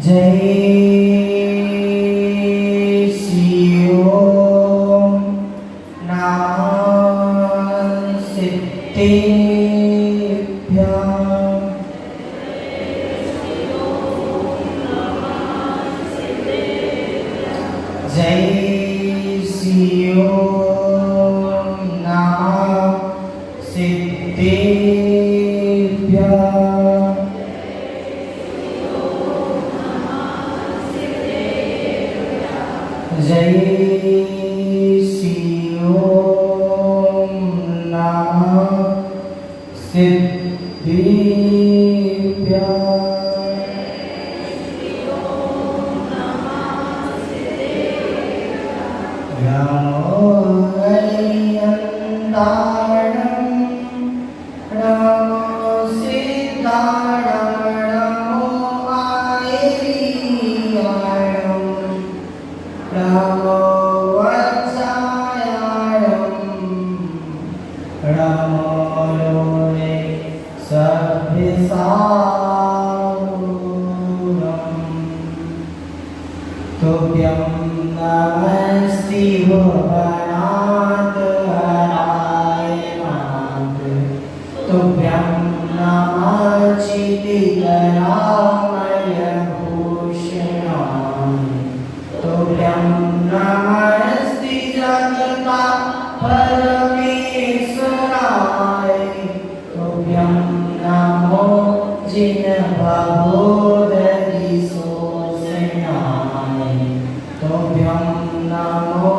जय श्री ओम नमः सिद्धेभ्यः। जय श्री ओम नमः सिद्धेभ्यः। जय श्री ओम नमः सिद्धेभ्यः। नमो हरियन्ताणं नमो सिद्धाणं नमो आयर्याणं नमो वत्सायाणं नमो लोके सभ्यसागरं तुभ्यं नमस्ते भुवनाथ हराय नाथ। तुभ्यं नमः चितिकरामय भूषणाय। तुभ्यं नमस्ते जगता परमेश्वराय। तुभ्यं नमो जिनभवोदधि शोषणाय। तुभ्यं नमो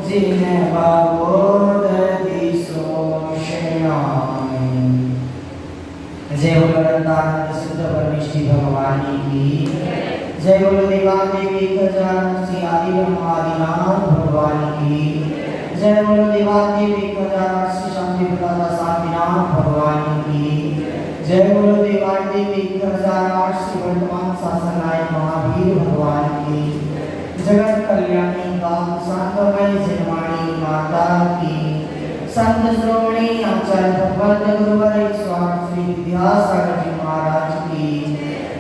जिनभवोदधि शोषणाय। जय बोलो अनंतानंद सिद्ध परमेष्टि भगवान की। जय बोलो देवादेवी गजानन श्री आदि ब्रह्मादिनाथ भगवान की। जय बोलो देवादेवी गजानन श्री शांति प्रदाता शांतिनाथ भगवान की। जय बोलो देवादेवी गजानन श्री वर्तमान शासन नायक महावीर भगवान की। जगत कल्याणी गाम शांतमय जन्माणी माता की। संत श्रोमणी आचार्य भगवत गुरुवर स्वामी श्री विद्यासागर जी महाराज की।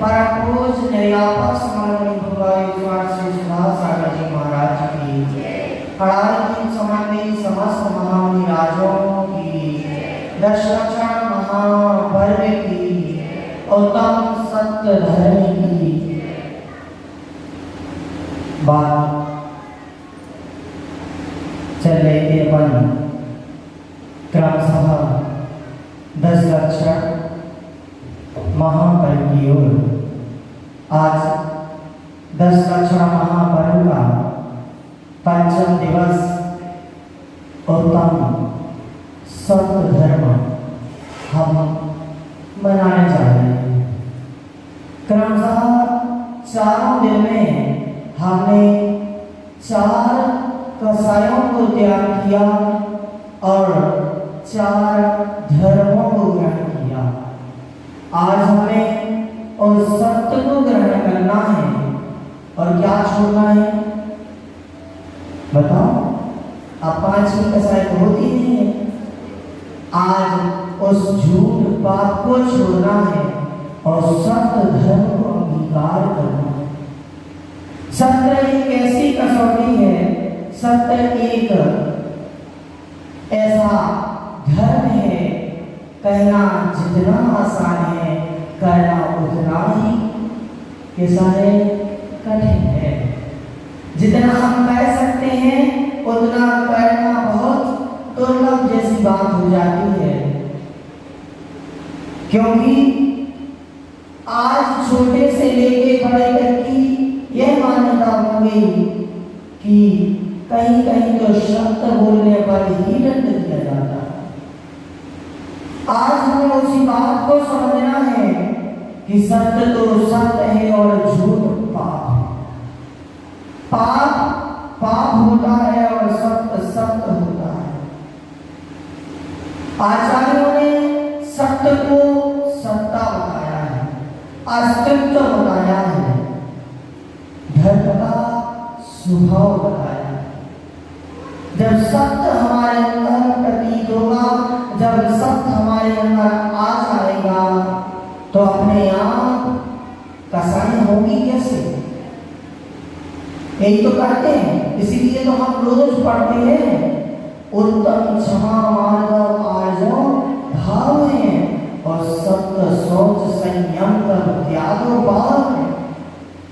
परम पूज्य निर्यापक समर्पण भगवान स्वामी श्री विद्यासागर जी महाराज की। कड़ाई दिन संबंधी समस्त महामुनि राजों की। दशलक्षण महापर्व की। उत्तम सत्य धर्म की बात चल रही थी अपन क्रमशः 10 लक्षण महापर्व की ओर। आज 10 लक्षण महापर्व का पंचम दिवस उत्तम सत्य धर्म हम मनाने जा रहे हैं। क्रमशः चारों दिन में हमने 4 कसायों को त्याग किया और 4 धर्मों को ग्रहण किया। आज हमें उस सत्य को ग्रहण करना है और क्या छोड़ना है बताओ। अब 5वीं कसाई तो होती नहीं है। आज उस झूठ पाप को छोड़ना है और सत्य धर्म को अंगीकार करना है। सत्य एक ऐसी कसौटी है, सत्य एक ऐसा धर्म है, कहना जितना आसान है करना उतना ही कैसा है, कठिन है। जितना हम कह सकते हैं उतना करना बहुत दुर्लभ जैसी बात हो जाती है। क्योंकि आज छोटे से लेके बड़े तक की यह मान्यता हो गई कि कहीं कहीं तो सत्य बोलने पर ही दंड दिया जाता है। आज हमें उसी बात को समझना है कि सत्य तो सत्य है और झूठ पाप है। पाप पाप होता है और सत्य सत्य होता है। आचार्यों ने सत्य को सत्ता बताया है, अस्तित्व बताया है, धर्म का स्वभाव बताया है। जब सत्य हमारे अंदर प्रतीत होगा, जब सत्य हमारे अंदर आ जाएगा तो अपने आप कसाई होगी कैसे? यही तो करते हैं, इसीलिए तो हम रोज पढ़ते हैं उत्तम क्षमा मार्ग आर्जो भाव है और सत्य सोच संयम कर त्यागो भाव है।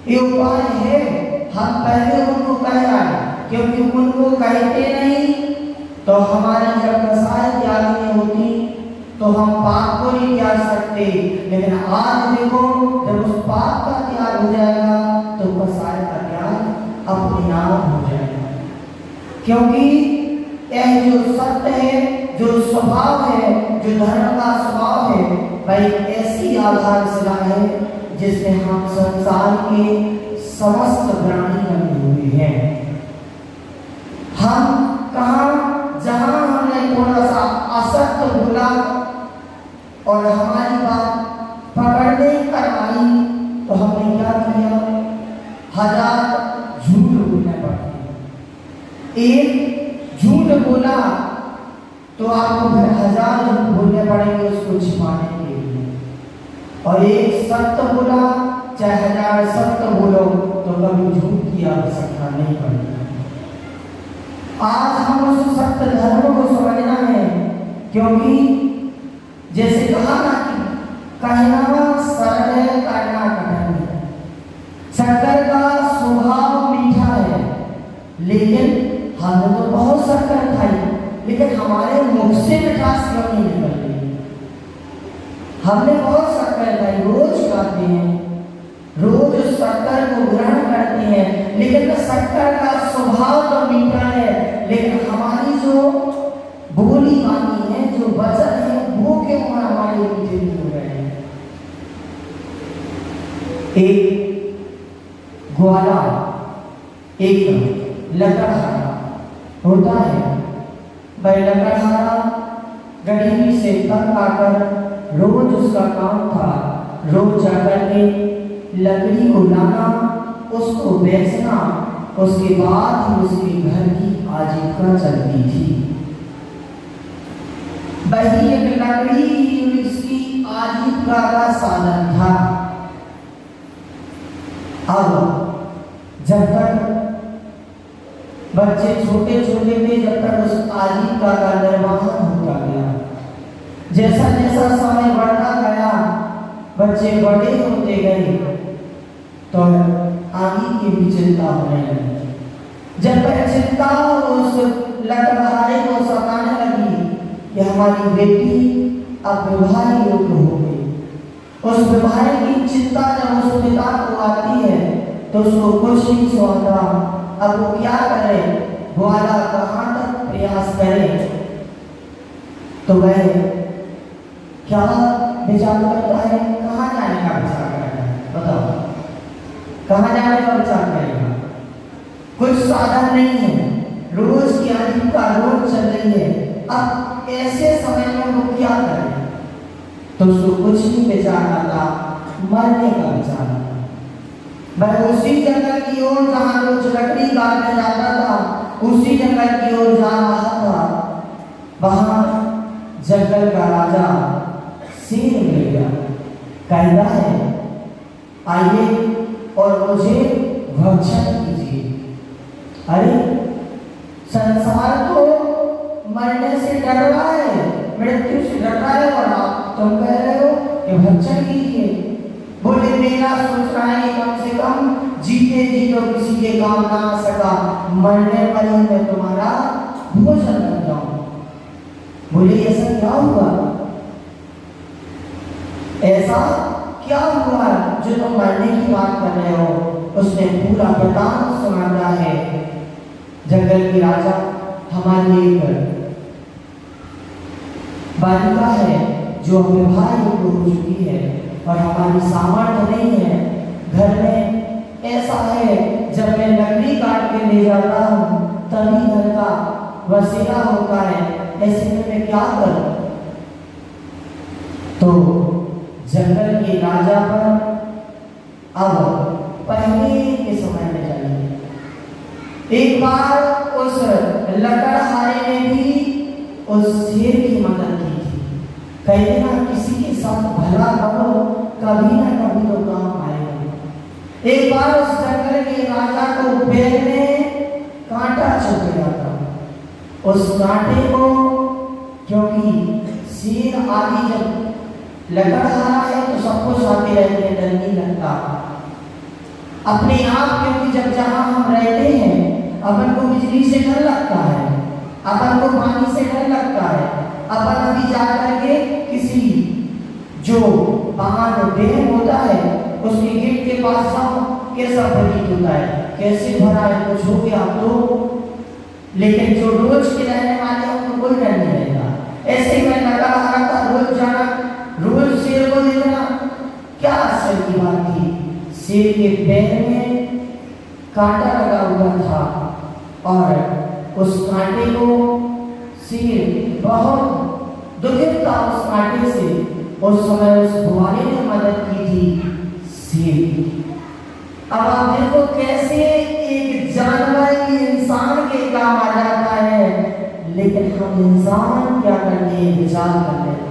ये उपाय है, हम पहले उनको कह रहे हैं, क्योंकि उनको कहते नहीं तो हमारी जब कसाई त्यागनी होती तो हम पाप को नहीं त्याग सकते, लेकिन आज देखो जब उस पाप का त्याग हो जाएगा तो कसाई का त्याग अपने आप हो जाएगा। क्योंकि यह जो सत्य है, जो स्वभाव है, जो धर्म का स्वभाव है, भाई ऐसी आधारशिला है जिसमें हम संसार के समस्त प्राणी बने हुए हैं। हम कहाँ जहां हमने थोड़ा सा असत्य बोला और हमारी बात पकड़ने करवाई तो हमने क्या किया? 1000 झूठ बोलने पड़ते। एक झूठ बोला तो आपको फिर 1000 झूठ बोलने पड़ेंगे उसको छिपाने के लिए, और एक सत्य बोला चाहे 1000 सत्य बोलो तो कभी झूठ की आवश्यकता नहीं पड़ेगी। आज हम उस सत्य धर्म को समझना है, क्योंकि जैसे कहा ना कि कहना सरल है करना कठिन है। शक्कर का स्वभाव मीठा है, लेकिन हमने तो बहुत शक्कर खाई, लेकिन हमारे मुख से मिठास क्यों नहीं निकल रही? हमने बहुत शक्कर खाई, रोज खाते हैं, रोज उस शक्कर को ग्रहण करते हैं, लेकिन शक्कर का स्वभाव तो मीठा है, लेकिन हमारी जो बोली बानी है, जो वचन है, वो क्यों हमारे मीठे नहीं हो रहे हैं? एक ग्वाला, एक लकड़हारा होता है। भाई लकड़हारा गरीबी से तंग आकर रोज उसका काम था रोज जाकर के लकड़ी को लाना, उसको बेचना, उसके बाद ही उसके घर की आजीविका चलती थी। वही एक लकड़ी ही उसकी आजीविका का साधन था। अब जब तक बच्चे छोटे छोटे थे, जब तक उस आजीविका का निर्वाहन होता गया, जैसा जैसा समय बढ़ता गया, बच्चे बड़े होते गए तो आगे की भी चिंता होने लगी। जब वह चिंता उस लकड़हारे को सताने लगी कि हमारी बेटी अब विवाह योग्य हो गई, उस विवाह की चिंता जब उस पिता को आती है तो उसको कुछ नहीं सोचता। अब वो क्या करे, ग्वाला कहाँ तक प्रयास करे? तो वह क्या विचार करता है? कहाँ जाने का विचार करता है? बताओ, कहाँ जाने का विचार करेगा? कुछ साधन नहीं है, रोज की आजीविका रोज चल रही है। अब ऐसे समय में वो क्या करे? तो उसको कुछ नहीं विचार आता, मरने का विचार आता। वह उसी जंगल की ओर जहाँ रोज लकड़ी काटने जाता था, उसी जंगल की ओर जा रहा था। वहां जंगल का राजा शेर मिल गया, कहता है आइए और मुझे भक्षण कीजिए। अरे संसार तो मरने से डर रहा है, मृत्यु से डर रहा है, और आप तुम कह रहे हो कि भक्षण कीजिए। बोले मेरा सोच रहा है कम से कम जीते जी तो किसी के काम ना आ सका, मरने पर ही मैं तुम्हारा भोजन बन जाऊं। बोले ऐसा क्या हुआ? ऐसा क्या हुआ जो तुम मरने की बात कर रहे हो? उसने पूरा वृतांत सुनाया है। जंगल की राजा हमारी एक बालिका है जो विवाह योग्य हो चुकी है और हमारी सामर्थ्य नहीं है। घर में ऐसा है जब मैं लकड़ी काट के ले जाता हूँ तभी घर का वसीला होता है, ऐसे में मैं क्या करूं? तो जंगल के राजा पर अब पहले के समय में जाइए। एक बार उस लकड़हारे ने भी उस शेर की मदद की थी। कहते ना किसी के साथ भला करो, कभी ना कभी तो काम आएगा। पैर में कांटा चुभ गया था। उस कांटे को, क्योंकि शेर आदि जब लकड़हारा है तो सबको साथे रहते हैं, डर नहीं लगता अपने आप, क्योंकि जब जहाँ हम रहते हैं अपन को बिजली से डर लगता है, अपन को पानी से डर लगता है। अपन अभी जाकर के किसी जो वाहन डैम होता है उसके गेट के पास जाओ, कैसा प्रतीत होता है, कैसे भरा है, कुछ हो गया तो। लेकिन जो रोज के रहने वाले हैं उनको कोई डर नहीं रहता। ऐसे ही मैं लकड़हारा था, रोज जाना, रोज शेर को देखना, क्या आश्चर्य की बात थी। शेर के पैर में कांटा लगा हुआ था और उस कांटे को शेर बहुत दुखित था उस कांटे से। उस समय उस बुआरी ने मदद की थी शेर। अब आप देखो कैसे एक जानवर इंसान के काम आ जाता है, लेकिन हम इंसान क्या करते हैं, विचार करते हैं।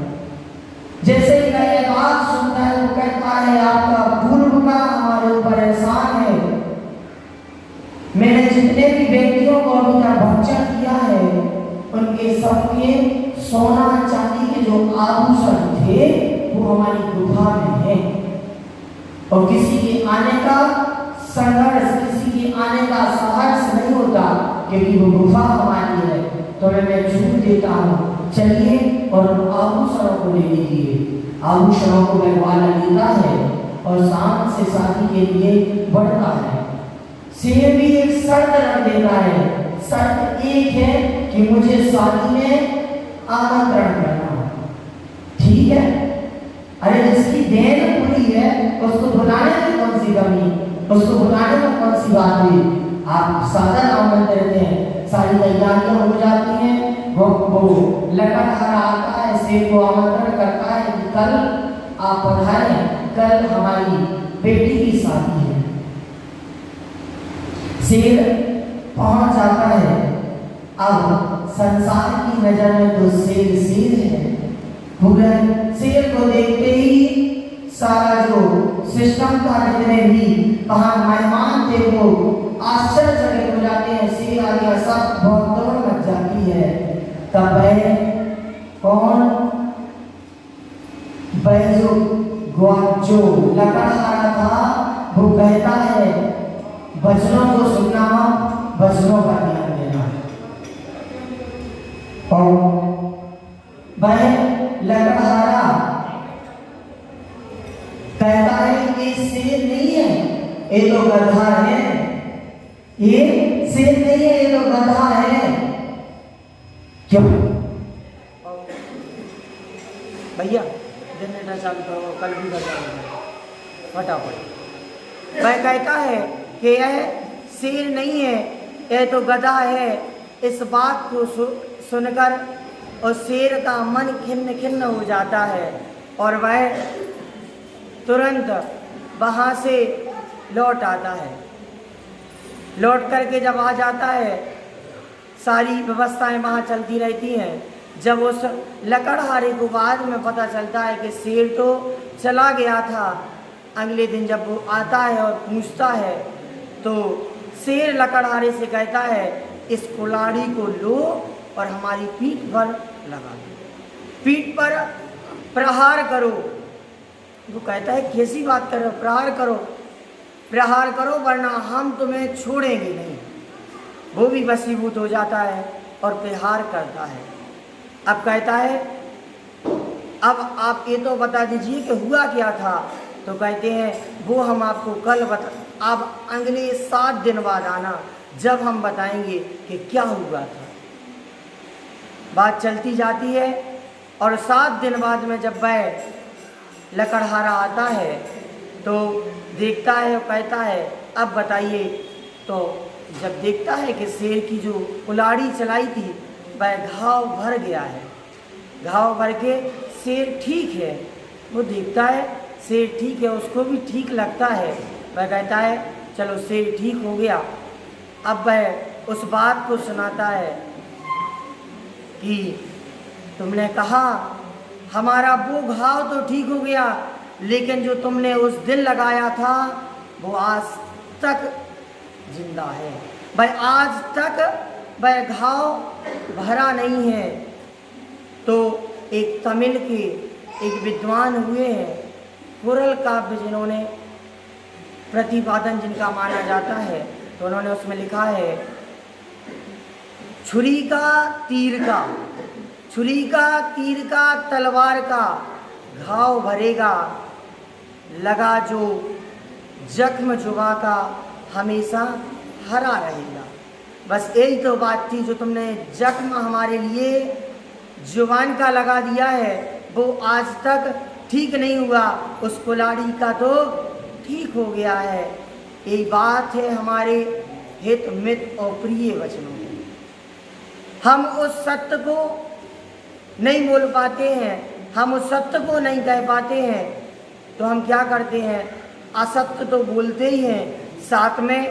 जैसे ही वह ये बात सुनता है वो कहता है आपका पूर्व का हमारे ऊपर एहसान है, मैंने जितने भी व्यक्तियों को अभी तक भक्षण किया है उनके सबके सोना चांदी के जो आभूषण थे वो हमारी गुफा में है, और किसी के आने का संघर्ष, किसी के आने का साहस नहीं होता, क्योंकि वो गुफा हमारी है। तो मैं छूट देता हूँ, चलिए और आभूषणों को ले लीजिए। आभूषणों को वह वाला लेता है और शाम से शादी के लिए बढ़ता है। शेर भी एक शर्त रख देता है, शर्त एक है कि मुझे शादी में आमंत्रण करना, ठीक है। अरे जिसकी देन पूरी है उसको बुलाने में कौन सी कमी, उसको बुलाने में कौन सी बात हुई। आप सादर आमंत्रण देते हैं, सारी तैयारियां हो जाती हैं, वो लकड़हारा आता है, शेर को आमंत्रण करता है कि कल आप पधारें, कल हमारी बेटी की शादी है। शेर पहुंच जाता है। अब संसार की नजर में तो शेर शेर है, पूरे शेर को देखते ही सारा जो सिस्टम था, जितने भी वहां मेहमान थे वो आश्चर्यचकित हो जाते हैं। शेर आ गया, सब बहुत दौड़ मच जाती है। तब वह कौन, वह जो लकड़हारा था वो कहता है वचनों को सुनना, वचनों का ध्यान देना। और वह लकड़हारा कहता है ये शेर नहीं है, ये तो गधा है, ये शेर नहीं है, ये तो गधा है। क्यों भैया जनरेटर चालू करो, कल भी फटाफट। वह कहता है कि यह शेर नहीं है, यह तो गधा है। इस बात को सुनकर और शेर का मन खिन्न खिन्न हो जाता है और वह तुरंत वहाँ से लौट आता है। लौट करके जब आ जाता है, सारी व्यवस्थाएं वहाँ चलती रहती हैं। जब उस लकड़हारे को बाद में पता चलता है कि शेर तो चला गया था, अगले दिन जब वो आता है और पूछता है तो शेर लकड़हारे से कहता है इस कुल्हाड़ी को लो और हमारी पीठ पर लगा दो, पीठ पर प्रहार करो। वो कहता है कैसी बात कर रहे हो, प्रहार करो, प्रहार करो वरना हम तुम्हें छोड़ेंगे नहीं। वो भी वशीभूत हो जाता है और प्रहार करता है। अब कहता है अब आप ये तो बता दीजिए कि हुआ क्या था। तो कहते हैं वो हम आपको कल बता, आप अगले 7 दिन बाद आना, जब हम बताएंगे कि क्या हुआ था। बात चलती जाती है और 7 दिन बाद में जब वह लकड़हारा आता है तो देखता है और कहता है अब बताइए। तो जब देखता है कि शेर की जो कुल्हाड़ी चलाई थी वह घाव भर गया है, घाव भर के शेर ठीक है। वो देखता है शेर ठीक है, उसको भी ठीक लगता है। वह कहता है चलो शेर ठीक हो गया। अब वह उस बात को सुनाता है कि तुमने कहा हमारा वो घाव तो ठीक हो गया, लेकिन जो तुमने उस दिन लगाया था वो आज तक जिंदा है। भाई आज तक वह घाव भरा नहीं है। तो एक तमिल के एक विद्वान हुए हैं, कुरल काव्य जिन्होंने प्रतिपादन जिनका माना जाता है, तो उन्होंने उसमें लिखा है, छुरी का तीर का तलवार का घाव भरेगा, लगा जो जख्म जुबा का हमेशा हरा रहेगा। बस यही तो बात थी, जो तुमने जख्म हमारे लिए जुबान का लगा दिया है वो आज तक ठीक नहीं हुआ, उस कुल्हाड़ी का तो ठीक हो गया है। यही बात है हमारे हित मित और प्रिय वचनों में। हम उस सत्य को नहीं बोल पाते हैं, हम उस सत्य को नहीं कह पाते हैं, तो हम क्या करते हैं, असत्य तो बोलते ही हैं, साथ में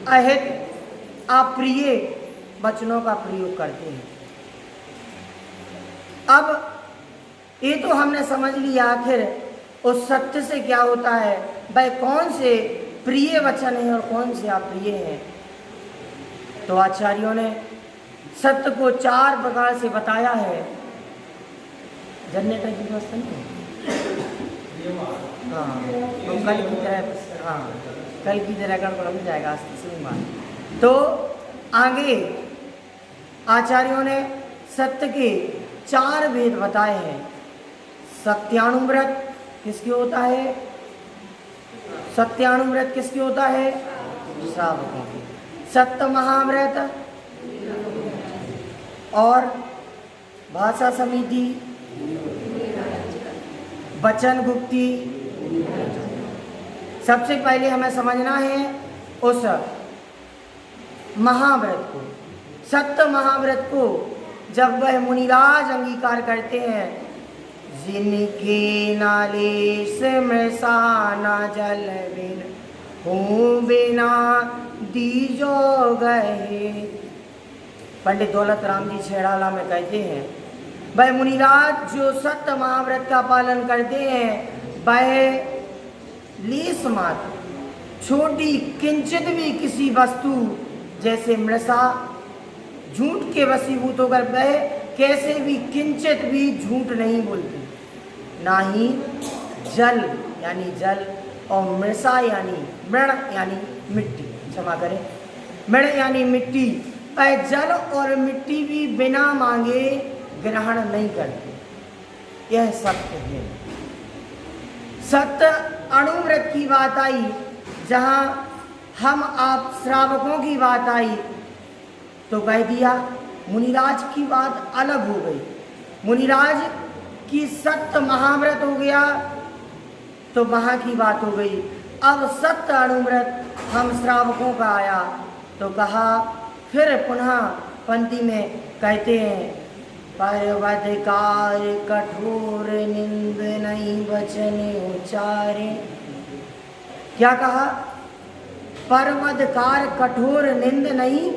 अहित अप्रिय वचनों का प्रयोग करते हैं। अब ये तो हमने समझ लिया आखिर उस सत्य से क्या होता है, भाई कौन से प्रिय वचन हैं और कौन से अप्रिय हैं। तो आचार्यों ने सत्य को 4 प्रकार से बताया है। जनरेटर की व्यवस्था नहीं है? हाँ, तो कल की तरह गड़बड़ हो जाएगा आज सोमवार। तो आगे आचार्यों ने सत्य के 4 भेद बताए हैं। सत्यानुव्रत किसके होता है? सत्यानुव्रत किसके होता है? श्रावकों के। सत्य महाव्रत और भाषा समिति, वचन गुप्ती। सबसे पहले हमें समझना है उस महाव्रत को, सत्य महाव्रत को। जब वह मुनिराज अंगीकार करते हैं, जिनके नाले से मसाना जल बिन हूँ बिना दीजो गए। पंडित दौलत राम जी छेड़ाला में कहते हैं, वह मुनिराज जो सत्य महाव्रत का पालन करते हैं, वह लीस मात्र छोटी किंचित भी किसी वस्तु जैसे मृषा झूठ के वशीभूत होकर वह कैसे भी किंचित भी झूठ नहीं बोलती, ना ही जल यानी जल और मृषा यानी मृण यानी मिट्टी, क्षमा करें, मृण यानी मिट्टी, वह जल और मिट्टी भी बिना मांगे ग्रहण नहीं करते। यह सत्य है। सत्य अणुव्रत की बात आई, जहाँ हम आप श्रावकों की बात आई, तो कह दिया मुनिराज की बात अलग हो गई। मुनिराज की सत्य महाव्रत हो गया तो वहाँ की बात हो गई। अब सत्य अणुव्रत हम श्रावकों का आया तो कहा, फिर पुनः पंक्ति में कहते हैं, पर्वतकार कठोर निंद नहीं वचन उच्चारे। क्या कहा? पर्वतकार कठोर निंद नहीं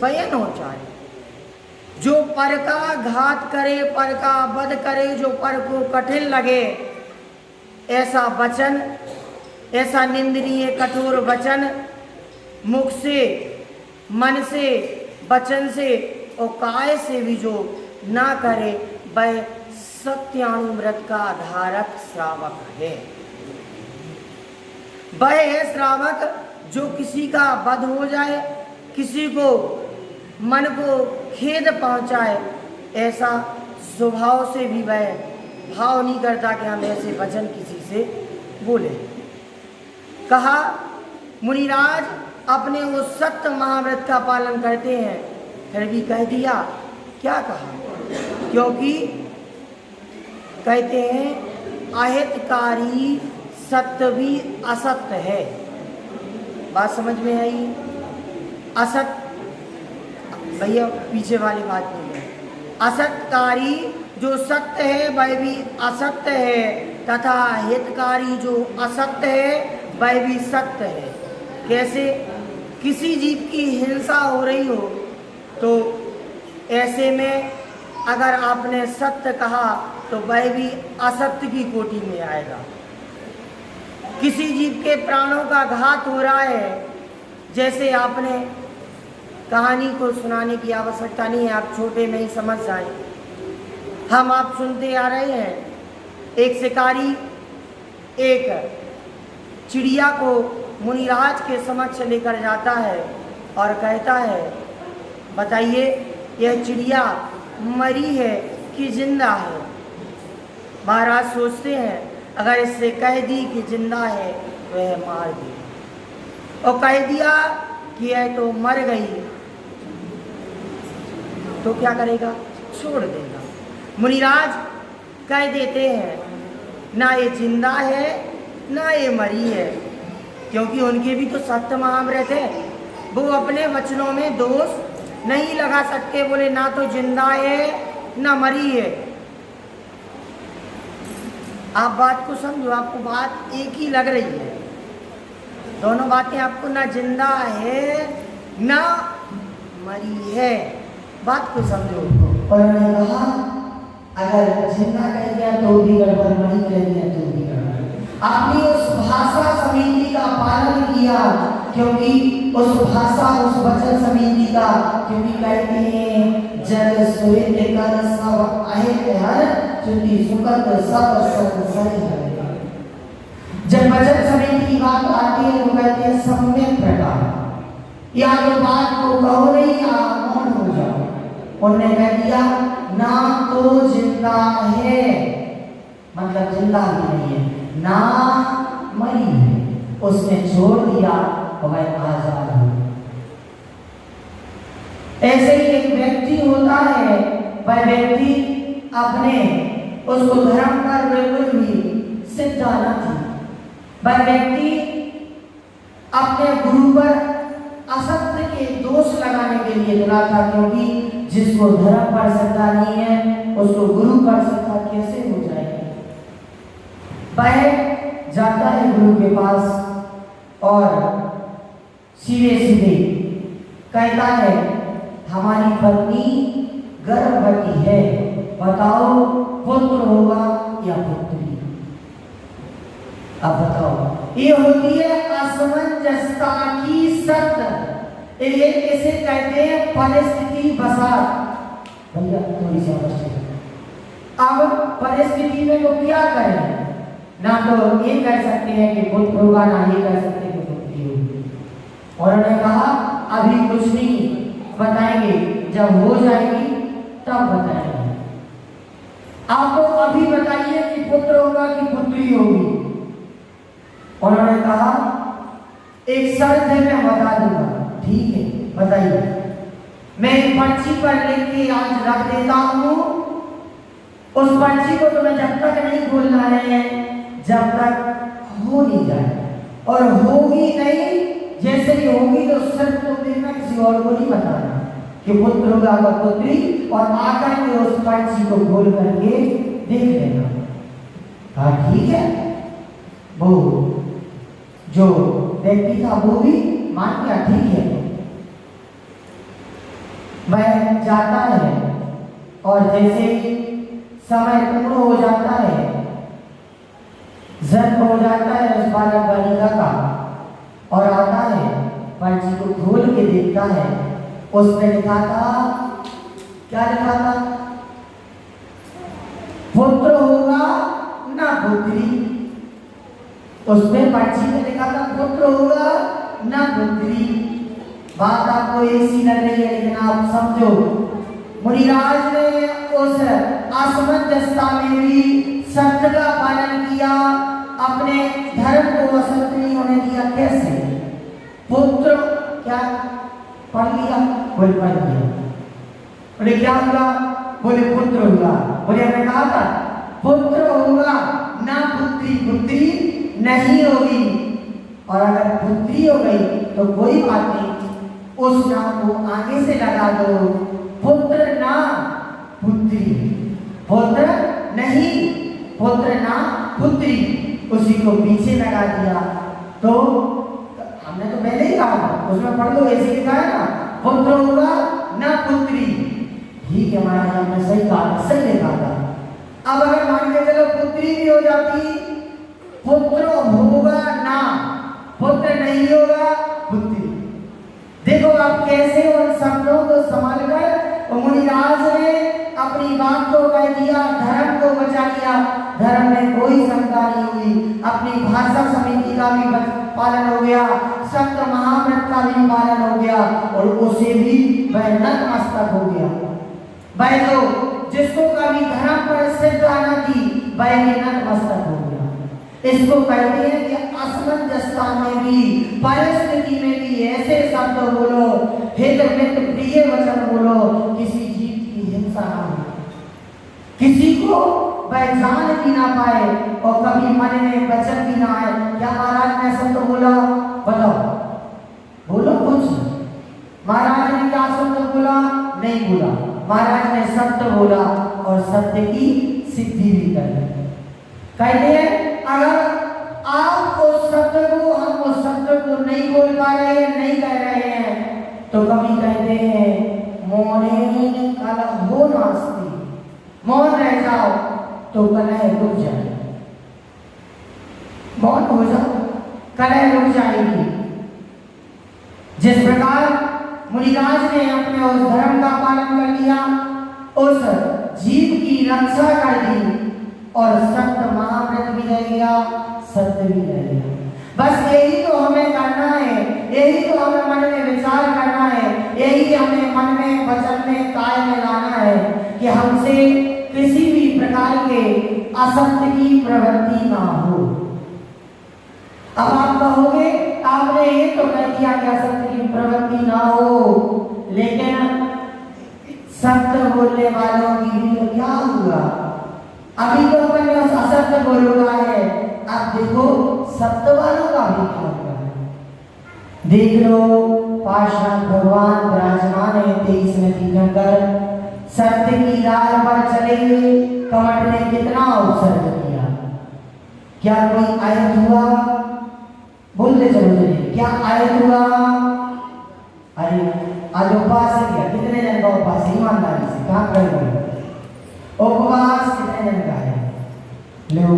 वचन उच्चारे। जो पर का घात करे, पर का वध करे, जो पर को कठिन लगे, ऐसा वचन, ऐसा निंदनीय कठोर वचन मुख से, मन से, वचन से और काय से भी जो ना करे, वह सत्यानुव्रत का धारक श्रावक है। वह है श्रावक जो किसी का वध हो जाए, किसी को मन को खेद पहुंचाए, ऐसा स्वभाव से भी वह भाव नहीं करता कि हम ऐसे वचन किसी से बोले। कहा मुनिराज अपने उस सत्य महाव्रत का पालन करते हैं, फिर भी कह दिया, क्या कहा? क्योंकि कहते हैं अहितकारी सत्य भी असत्य है। बात समझ में आई? असत्य, भैया पीछे वाली बात नहीं है। असत्यकारी जो सत्य है वह भी असत्य है, तथा हितकारी जो असत्य है वह भी सत्य है। कैसे? किसी जीव की हिंसा हो रही हो तो ऐसे में अगर आपने सत्य कहा तो वह भी असत्य की कोटि में आएगा। किसी जीव के प्राणों का घात हो रहा है, जैसे आपने कहानी को सुनाने की आवश्यकता नहीं है, आप छोटे में ही समझ जाए। हम आप सुनते आ रहे हैं, एक शिकारी एक चिड़िया को मुनिराज के समक्ष लेकर जाता है और कहता है, बताइए यह चिड़िया मरी है कि जिंदा है। महाराज सोचते हैं अगर इससे कह दी कि जिंदा है तो यह मार दी, और कह दिया कि यह तो मर गई तो क्या करेगा, छोड़ देगा। मुनिराज कह देते हैं ना ये जिंदा है ना ये मरी है, क्योंकि उनके भी तो सत्य महाव्रत है, वो अपने वचनों में दोष नहीं लगा सकते। बोले ना तो जिंदा है ना मरी है। आप बात को समझो, आपको बात एक ही लग रही है, दोनों बातें आपको ना जिंदा है ना मरी है, बात को समझो। और उन्होंने कहा अगर जिंदा कह दिया तो भी गड़बड़, मरी कह दिया तो भी गड़बड़। आपने उस भाषा समिति का पालन किया, क्योंकि उस भाषा उस वचन समिति का, क्योंकि कहते हैं जग सुविद कर सब आहे हर चुति सुकत सब संसय है। जब वचन समिति की बात आती है तो कहते हैं सम्यक प्रकार, या जो बात को कहो नहीं या मौन हो जाओ। उन्होंने कह दिया ना तो जिंदा है, मतलब जिंदा भी नहीं है, ना मरी है, उसने छोड़ दिया और वह आजाद हो। ऐसे ही एक व्यक्ति होता है, वह व्यक्ति अपने उसको धर्म पर बिल्कुल भी सिद्धा न थी, वह व्यक्ति अपने गुरु पर असत्य के दोष लगाने के लिए तुला था, क्योंकि जिसको धर्म पर श्रद्धा नहीं है उसको गुरु पर श्रद्धा कैसे हो जाएगी। वह जाता है गुरु के पास और सीधे सीधे कहता है हमारी पत्नी गर्भवती है, बताओ पुत्र होगा या पुत्री। अब बताओ, ये होती है असमंजसता की शर्त, ये इसे कहते हैं परिस्थिति बसात। भैया थोड़ी सी अब परिस्थिति में तो क्या करें, ना तो ये कह सकते हैं कि पुत्र होगा, ना ये कह सकते हैं कि पुत्री होगी। और उन्होंने कहा अभी कुछ नहीं बताएंगे, जब हो जाएगी तब बताएंगे। आपको अभी बताइए कि पुत्र होगा कि पुत्री होगी। उन्होंने कहा एक शर्त है, मैं बता दूंगा। ठीक है बताइए। मैं एक पर्ची पर लिख के आज रख देता हूँ, उस पर्ची को तुम्हें जब तक नहीं खोलना है जब तक हो नहीं जाए, और होगी नहीं, जैसे ही होगी तो सिर्फ तुम देखना, किसी और को नहीं बताना कि पुत्र होगा या पुत्री, और आकर के उस पर्ची को खोल करके देख लेना। हाँ ठीक है। वो जो व्यक्ति था वो भी मान गया, ठीक है। वह जाता है और जैसे समय पूर्ण हो जाता है, जन्म हो जाता है उस बालक बालिका का, और आता है पर्ची को खोल के देखता है, उसमें लिखा था, क्या लिखा था, पुत्र होगा ना पुत्री। उसमें पर्ची में लिखा था पुत्र होगा ना पुत्री। बात आपको ऐसी लग रही है, लेकिन आप समझो मुनिराज ने उस असमंजसता में भी सत्य का पालन किया, अपने धर्म को असत्य नहीं होने दिया। कैसे? पुत्र क्या पढ़ लिया, बोले पढ़ लिया, बोले क्या होगा, बोले पुत्र होगा। बोले हमने कहा था पुत्र होगा ना पुत्री, पुत्री नहीं होगी, और अगर पुत्री हो गई तो कोई बात नहीं, उस नाम को आगे से लगा दो, पुत्र ना पुत्री, पुत्र नहीं पुत्र ना पुत्री, उसी को पीछे लगा दिया। तो हमने तो पहले ही कहा, उसमें पढ़ लो, ऐसे लिखा है ना, पुत्र होगा ना पुत्री। ठीक है, हमारे हमने सही कहा, सही लिखा था। अब अगर मान के चलो पुत्री भी हो जाती, पुत्र होगा ना, पुत्र नहीं होगा पुत्री, कैसे उन शब्दों को संभाल कर मुनिराज ने अपनी बात को कह दिया, धर्म को बचा लिया, धर्म में कोई शंका नहीं हुई। अपनी भाषा समिति का भी पालन हो गया, सप्त महाव्रत का भी पालन हो गया और उसे भी वह नतमस्तक हो गया। वह जो जिसको कभी धर्म पर श्रद्धा न थी वह भी नतमस्तक हो गया। इसको कहते हैं कि असमंजसता में भी, परिस्थिति में भी ऐसे शब्द बोलो, हित मित प्रिय वचन बोलो, किसी जीव की हिंसा ना हो, किसी को वह जान भी ना पाए और कभी मन में वचन भी ना आए। क्या महाराज ने शब्द बोला? बताओ, बोलो कुछ। महाराज ने क्या शब्द बोला? नहीं बोला। महाराज ने सत्य बोला और सत्य की सिद्धि भी कर दी। कहते हैं अगर आप उस सत्य को, हम उस सत्य को नहीं बोल पा रहे हैं, नहीं कह रहे हैं, तो कभी कहते हैं मौनेन कलहो नास्ति, मौन रह जाओ तो कलह रुक जाए। मौन हो जाओ, कलह रुक जाएगी। जिस प्रकार मुनिराज ने अपने उस धर्म का पालन कर लिया, उस जीव की रक्षा कर दी और सत्य महाव्रत भी रह गया, सत्य भी रह गया। बस यही तो हमें करना है, यही तो हमें मन में विचार करना है, यही हमें मन में वचन में काय में लाना है कि हमसे किसी भी प्रकार के असत्य की प्रवृत्ति ना हो। अब आप कहोगे आपने ये तो कह दिया कि असत्य की प्रवृत्ति ना हो, लेकिन सत्य बोलने वालों की भी तो क्या हुआ? अभी तो अपन ने असत्य बोला है, अब देखो सत्य वालों का भी क्या हुआ है। देख लो पाषाण भगवान विराजमान है 23वें तीर्थंकर, सत्य की राह पर चले कमठ ने कितना उत्सर्ग किया। क्या कोई आयत हुआ? बोलते चलो चलिए, क्या आयत हुआ? अरे आज उपवास किया, कितने जन का उपवास? ईमानदारी से कहाँ कर उपवास कितने जन का है? लो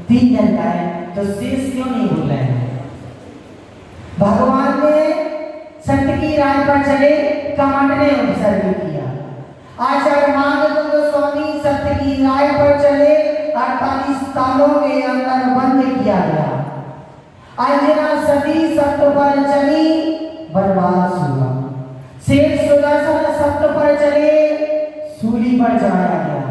3 जन का है, तो शेष क्यों नहीं बोल रहे हैं? भगवान ने सत्य की राह पर चले कमठ ने उत्सर्ग किया। आचार्य माधव गोस्वामी सत्य की राह पर चले 48 सालों के अंदर बंद किया गया। अंजना सती सत्य पर चली, वनवास हुआ। शेष सुदर्शन सत्य पर चले, सूली पर चढ़ाया गया।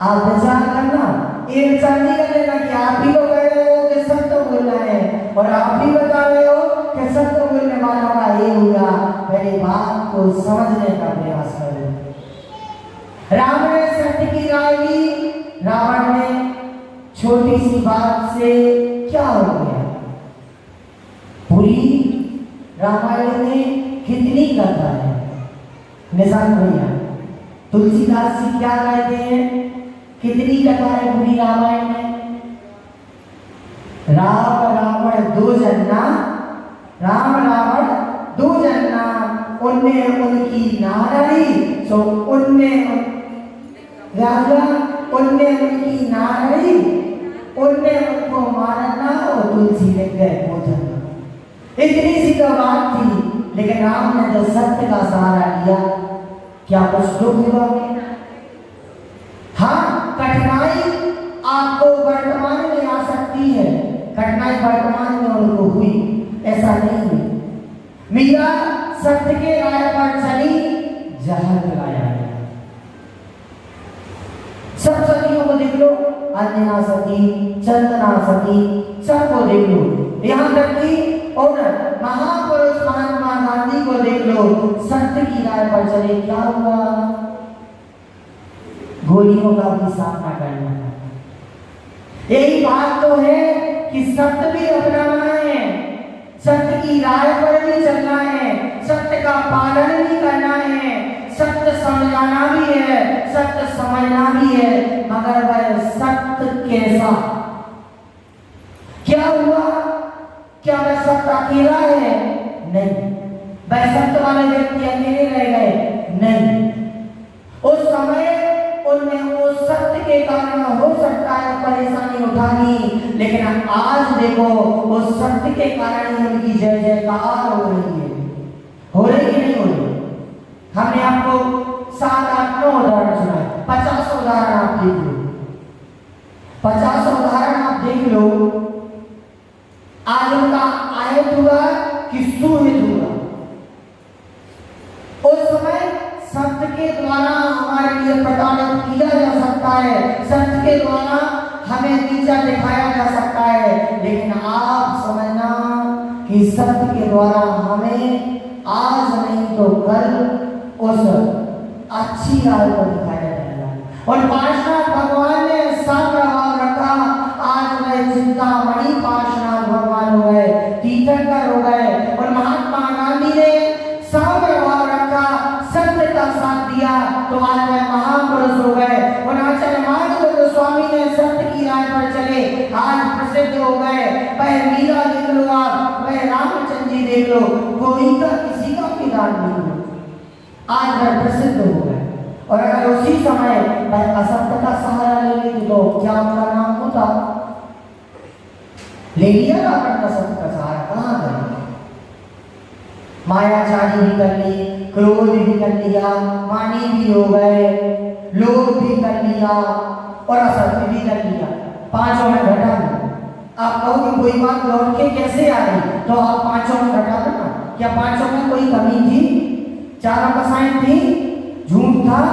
आप विचार करना, एक विचार नहीं कर लेना कि आप ही लोग कह रहे हो कि सत्य बोलना है और आप भी बता रहे हो कि सत्य बोलने वालों का ये हुआ। पहले बात को समझने का प्रयास करो। राम ने सत्य की राय ली, रावण ने छोटी सी बात से क्या हो गया? पूरी रामायण में कितनी कथा है? निशान भैया, तुलसीदास जी क्या कहते हैं? कितनी कथा है पूरी रामायण में? राम रावण दो जन्ना, राम रावण दो जन्ना, उनने उनकी नारड़ी, सो उनने राजा, उनने उनकी नारड़ी, उनने उनको मारना और तुलसी लग गए भोजन। इतनी सी तो बात थी, लेकिन राम ने जो सत्य का सहारा लिया, क्या कुछ दुख हुआ? हाँ, कठिनाई आपको वर्तमान में आ सकती है, कठिनाई वर्तमान में उनको हुई, ऐसा नहीं है। मीरा सत्य के राह पर चली, जहर लाया गया। सब सतियों को देख लो, अंजना सती, चंदना सती, सबको देख लो। यहाँ तक कि और महापुरुष महात्मा गांधी को देख लो, सत्य की राह पर चले, क्या हुआ? गोलियों का भी सामना करना है। यही बात तो है कि सत्य भी अपनाना है, सत्य की राह पर भी चलना है, सत्य का पालन भी करना है, सत्य समझाना भी है, सत्य समझना भी है, मगर वह सत्य कैसा? क्या हुआ? क्या वह सत्य अकेला है? नहीं। वह सत्य वाले व्यक्ति अकेले रह गए? नहीं। उस समय उनमें उस सत्य के कारण हो सकता है परेशानी उठानी, लेकिन आज देखो उस सत्य के कारण ही उनकी जय जयकार हो रही है। हो रही कि नहीं हो रही? हमने आपको 7, 8, 9 उदाहरण सुनाए, 50 उदाहरण आप देख लो, 50 उदाहरण आप देख लो। आज उनका आयत हुआ कि सुहित हुआ। उस समय सत्य के द्वारा हमारे लिए प्रताड़ित किया जा सकता है, सत्य के द्वारा हमें नीचा दिखाया जा सकता है, लेकिन आप समझना कि सत्य के द्वारा हमें आज नहीं तो कल उस अच्छी राह को दिखाया जाएगा। और पार्श्वनाथ भगवान ने सब प्रभाव रखा। आज वह चिंतामणि पार्श्वनाथ भगवान हो गए, तीर्थंकर हो गए, और महात्मा गांधी ने सब प्रभाव रखा, सत्य का साथ दिया, तो आज वह महापुरुष हो गए। और आचार्य माधव गोस्वामी ने सत्य की राह पर चले, आज प्रसिद्ध हो गए। वह मीरा देख लो आप, वह रामचंद्र जी देख लो, कोई का किसी का पिता नहीं हो, आज वह प्रसिद्ध हो गए। और अगर उसी समय वह असत्य का सहारा ले लेते तो क्या उनका नाम होता? ले लिया ना अपना सत्य का सहारा, कहाँ गए? मायाचारी भी कर ली, क्रोध भी कर लिया, मानी भी हो गए, लोभ भी कर लिया और असत्य भी कर लिया। पांचों में घटा दो। आप कहोगे कोई बात लौट के कैसे आ रही, तो आप पांचों में घटा दो ना। क्या पांचों में कोई कमी थी? चारों कसाई थी, झूठ था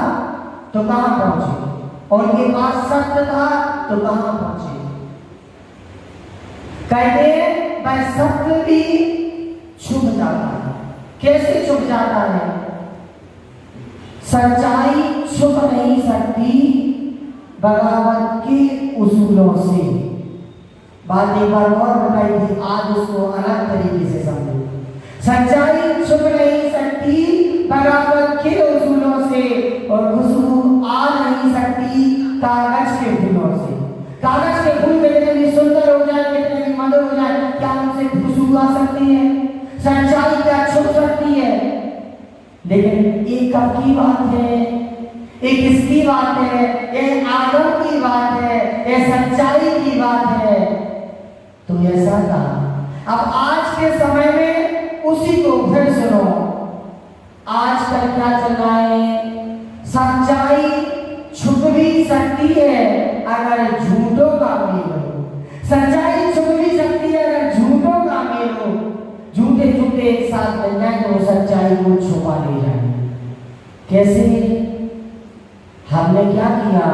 तो कहां पहुंचे, और उनके पास सत्य था तो कहां पहुंचे? कहते हैं वह सत्य भी छुप जाता है। कैसे छुप जाता है? सच्चाई छुप नहीं सकती बगावत के उसूलों से। बात एक बार और बताई थी, आज उसको अलग तरीके से समझो। सच्चाई छुप नहीं सकती बगावत के उसूलों से, और खुशबू आ नहीं सकती कागज के फूलों से। कागज के फूल कितने भी सुंदर हो जाए, कितने भी मधुर हो जाए, क्या उनसे खुशबू आ सकती है? सच्चाई क्या छुप सकती है? लेकिन एक कब की बात है, एक किसकी बात है? एक आदम की बात है, एक सच्चाई की बात है। तो ऐसा था। अब आज के समय में उसी को फिर सुनो। आजकल क्या चल रहा है? सच्चाई छुप भी सकती है अगर झूठों का मेल हो। सच्चाई छुप भी सकती है अगर झूठों का मेल हो। झूठे झूठे एक साथ मिल जाए तो सच्चाई को छुपा ले जाए। कैसे? हमने क्या किया?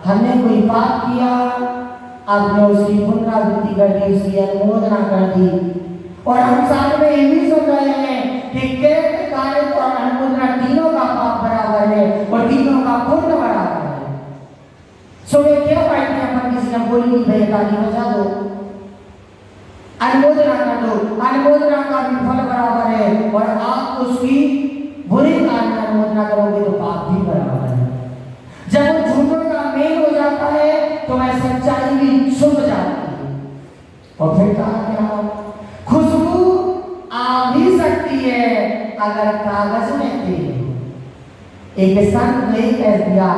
हमने कोई पाप किया, आपने उसकी पुनरावृत्ति कर दी, उसकी अनुमोदना कर दी, और हम साथ में ये भी सुन रहे हैं कि कृत्य, कार्य और अनुमोदना तीनों का पाप बराबर है और तीनों का पुण्य बराबर है। सुबह क्या पाएंगे अपन? किसी ने बोली नहीं भाई ताली बजा दो, अनुमोदना कर दो, अनुमोदना का भी फल बराबर है, और आप उसकी बुरे कार्य में अनुमोदना करोगे तो पाप भी बराबर है। जब झूठों का मेल हो जाता है तो वह सच्चाई भी छुप जाती है। और फिर कहा क्या? खुशबू आ भी सकती है अगर कागज में तेल हो। एक संत ने कह दिया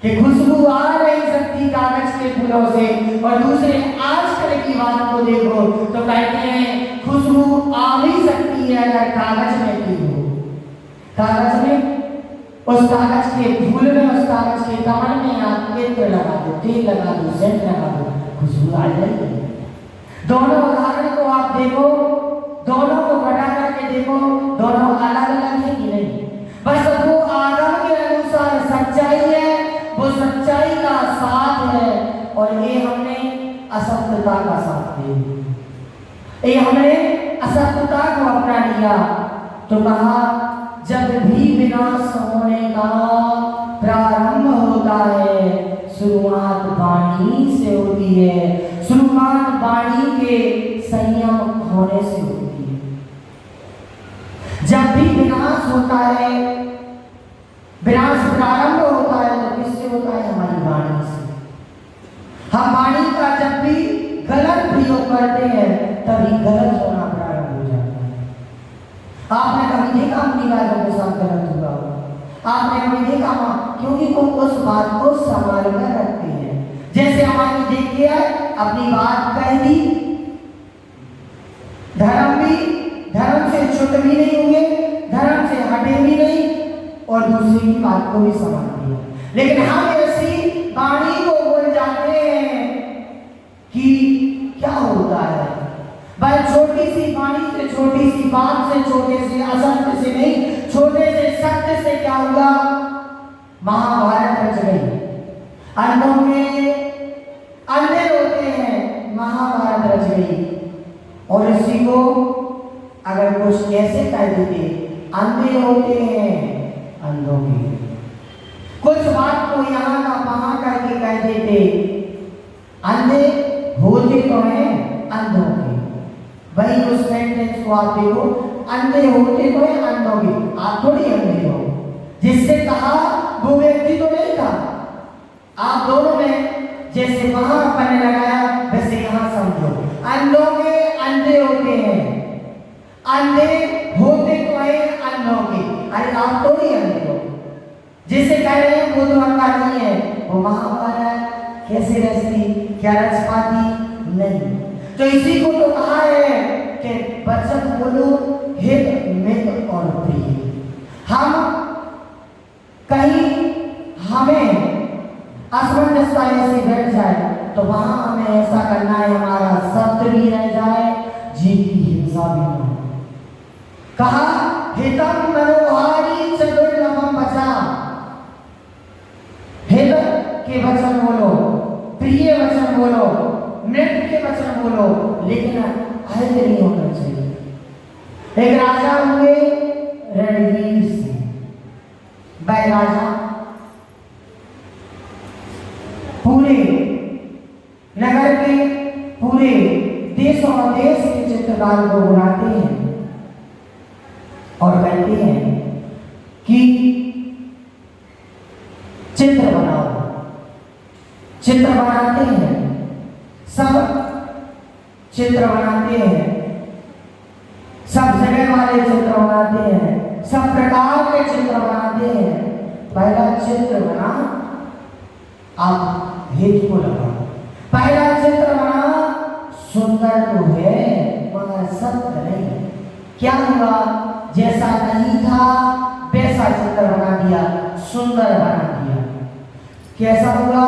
कि खुशबू आ नहीं सकती कागज के फूलों से, और दूसरे आजकल की बात को देखो तो कहते हैं खुशबू आ भी सकती है अगर कागज में तेल हो। कागज में, उस कागज के फूल में, उस कागज के कमल में आप इत्र लगा दो, तेल लगा दो, सेंट लगा दो, खुशबू आ जाएगी। दोनों उदाहरण को आप देखो, दोनों को घटा करके देखो, दोनों अलग अलग है कि नहीं? बस वो आदम के अनुसार सच्चाई है, वो सच्चाई का साथ है, और ये हमने असत्यता का साथ दिया। ये हमने असत्यता को अपना लिया। तो कहा जब भी विनाश होने का प्रारंभ होता है, शुरुआत वाणी से होती है, शुरुआत वाणी के संयम होने से होती है। जब भी विनाश होता है, विनाश प्रारंभ होता है तो किससे होता है? हमारी वाणी से। हम वाणी का जब भी गलत प्रयोग करते हैं तभी गलत होना प्रारंभ हो जाता है। आपने कभी देखा अपनी बातों के साथ गलत हुआ? आपने कभी देखा? क्योंकि वो उस बात को संभाल कर रखते हैं। जैसे हमारी देखिए अपनी बात कह दी, धर्म भी, धर्म से छुट भी नहीं हुए, धर्म से हटे भी नहीं और दूसरे की बात को भी समझते हैं। लेकिन हम ऐसी वाणी को भूल जाते हैं कि क्या होता है भाई, छोटी सी वाणी से, छोटी सी बात से, छोटे से असत्य से नहीं, छोटे से सत्य से क्या हुआ, महाभारत रच गई। अंधों के अंधे होते हैं, महाभारत रच गई। और इसी को अगर कुछ ऐसे कह देते, अंधे होते हैं अंधों के, कुछ बात को यहाँ का वहां करके कह देते, अंधे होते तो हैं अंधों के। वही उस सेंटेंस को आप देखो, अंधे होते तो हैं अंधों के, आप थोड़ी अंधे हो। जिससे कहा वो व्यक्ति तो नहीं था, आप दोनों में जैसे वहां अपन लगाया वैसे यहाँ समझो, अंधों के अंधे होते हैं, अंधे होते तो हैं अंधों के। अरे आप तो नहीं अंधे हो, जिसे कह रहे हैं वो तो अंधा नहीं है, वो महाभारत कैसे रचती, क्या रच पाती नहीं। तो इसी को तो कहा है कि वचन बोलो हित मित और प्रिय। हम कहीं हमें असमंजसता ऐसी बैठ जाए तो वहां हमें ऐसा करना है, हमारा सत्य भी रह जाए, जीव की हिंसा भी न हो। कहा हितम मनोहारी चतुर्लभम बचा, हित के वचन बोलो, प्रिय वचन बोलो, मृत के वचन बोलो, लेकिन अहित नहीं होना चाहिए। एक राजा हुए रणवीर सिंह, वह राजा पूरे नगर के, पूरे देश और देश के चित्रकार को बुलाते हैं और कहते हैं कि चित्र बनाओ। चित्र बनाते हैं, सब चित्र बनाते हैं, सब जगह वाले चित्र बनाते हैं, सब प्रकार के चित्र बनाते हैं। पहला चित्र बना, आप हित को लगाओ। पहला चित्र बना, सुंदर तो है मगर सत्य नहीं। क्या हुआ, जैसा नहीं था वैसा चित्र बना दिया, सुंदर बना दिया। कैसा हुआ,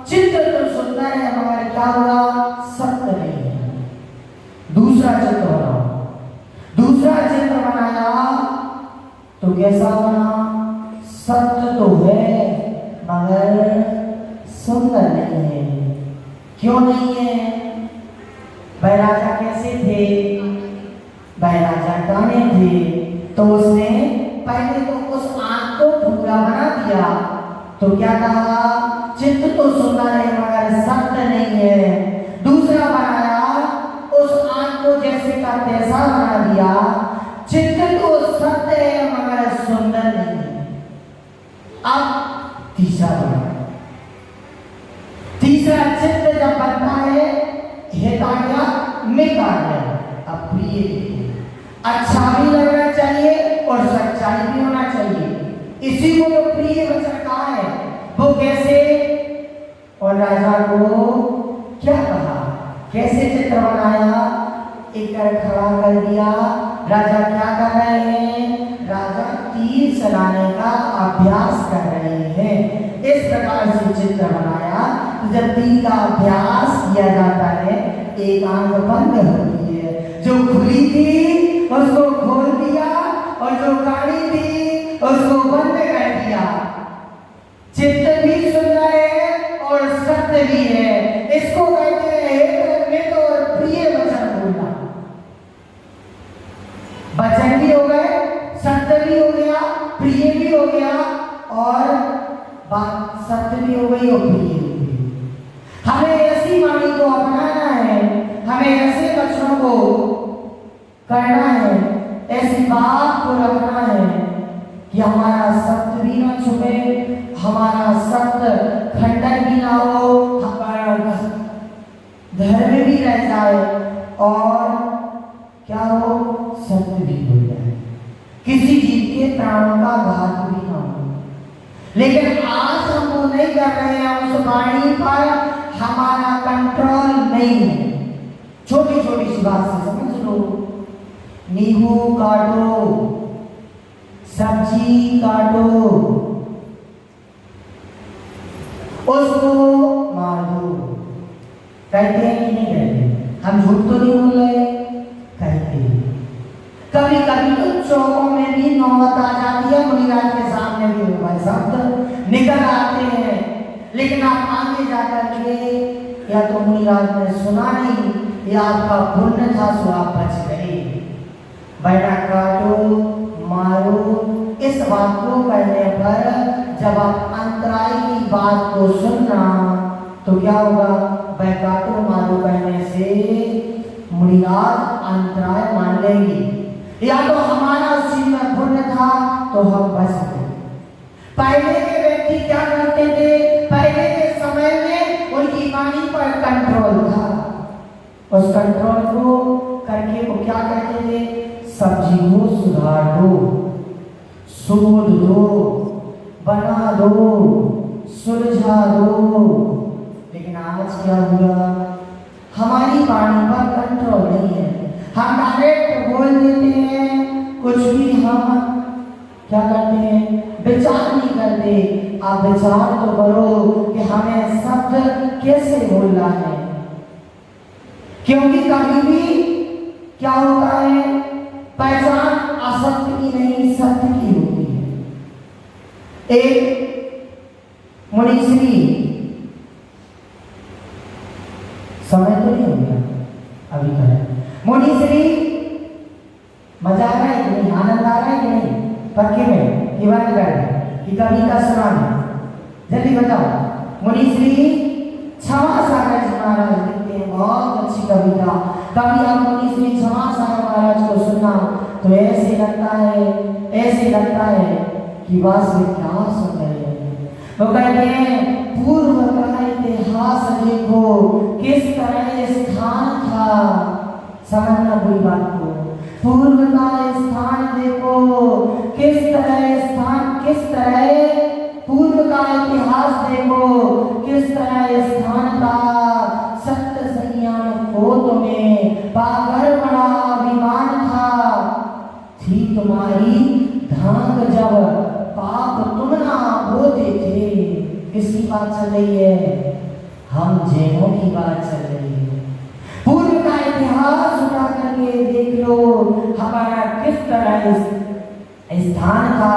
चित्र तो सुंदर है मगर क्या हुआ, सत्य नहीं है। दूसरा चित्र बनाओ, दूसरा चित्र बनाया तो कैसा बना, सत्य तो है मगर सुंदर नहीं है। क्यों नहीं है, वह राजा कैसे थे, वह राजा काने थे, तो उसने पहले तो उस आंख को भूरा बना दिया, तो क्या कहा, चित्र तो सुंदर है मगर सत्य नहीं है। दूसरा बनाया, उस आंख को जैसे का तैसा बना दिया, चित्र तो सत्य है मगर सुंदर नहीं है। अब तीसरा बना, तीसरा चित्र जब बनता है, हित आ गया, मित आ गया, अब प्रिय, अच्छा भी लगना चाहिए और सच्चाई भी होना चाहिए। इसी को तो प्रिय वचन कहा है। वो कैसे, और राजा को क्या कहा, कैसे चित्र बनाया, एक खड़ा कर दिया। राजा क्या कर रहे हैं, राजा तीर चलाने का अभ्यास कर रहे हैं। इस प्रकार से चित्र बनाया। तो जब तीर का अभ्यास किया जाता है, एक आंख बंद होती है, जो खुली थी उसको खोल दिया और जो काली थी उसको बंद कर दिया। चित्र भी सुंदर है और सत्य भी है। इसको कहते हैं हित और प्रिय वचन बोलना। वचन भी हो गए, सत्य भी हो गया, प्रिय भी हो गया और बात सत्य भी हो गई और प्रिय भी हो गई। हमें ऐसी वाणी को अपनाना है, हमें ऐसे वचनों को करना है, ऐसी बात को रखना है कि हमारा सत्य भी ना छुपे, हमारा सत्य खंडन भी ना हो, हमारा धर्म भी रह जाए और क्या हो, सत्य भी हो जाए, किसी जीव के प्राणों का घात भी ना हो। लेकिन आज हम वो नहीं कर रहे हैं, उस वाणी पर हमारा कंट्रोल नहीं है। छोटी छोटी सी बात से समझ लो, नींबू काटो, सब्जी काटो, उसको मार दो। कहते हैं कि नहीं कहते? हम झूठ तो नहीं बोल रहे, कहते। कभी कभी तो चौकों में भी नौबत आ जाती है, मुनिराज के सामने भी भाई शब्द निकल आते हैं, लेकिन आप आगे जाकर के या तो मुनिराज ने सुना नहीं या आपका पुण्य था सो आप बच गए। बेटा काटो, मारो, इस बात को कहने पर जब आप अंतराय की बात को सुनना तो क्या होगा? वह काटो मारो कहने से मुनिराज अंतराय मान लेंगी, या तो हमारा उस चीज में पुण्य था तो हम बच गए। पहले के व्यक्ति क्या करते थे? पहले के समय में उनकी वाणी पर कंट्रोल था, उस कंट्रोल को करके वो क्या कहते थे? सब्जी को सुधार दो, सूद दो, बना दो, सुलझा दो। लेकिन आज क्या हुआ? हमारी वाणी पर कंट्रोल नहीं है, हम डायरेक्ट बोल देते हैं, कुछ भी हम क्या करते हैं? विचार नहीं करते। आप विचार तो करो कि हमें शब्द कैसे बोलना है, क्योंकि कभी भी क्या होता है? पहचान असत्य की नहीं सत्य की होती है। एक मुनीश्री, समय तो नहीं हो गया अभी का, मुनीश्री मजा आ रहा है कि नहीं? आनंद आ रहा है कि नहीं? पक्के में कि बंद कर कि कविता सुनाना? जल्दी बताओ। मुनीश्री क्षमा सागर जी महाराज लिखते हैं, बहुत अच्छी कविता। कभी आप मुनीश्री क्षमा सागर महाराज को सुनना तो ऐसे लगता है कि बस में क्या सुन रहे हैं। वो कहते हैं पूर्व का इतिहास देखो किस तरह स्थान था। समझना बुरी बात को, पूर्व का स्थान देखो किस तरह पूर्व का इतिहास देखो किस तरह स्थान था। सत्य संयम को तुम्हें पाकर बड़ा अभिमान था, थी तुम्हारी धांक जब पाप तुम ना होते थे। किसकी बात चल रही है? हम जैनों की बात चल रही है। पूर्व का इतिहास उठा करके देख लो, हमारा किस तरह स्थान था।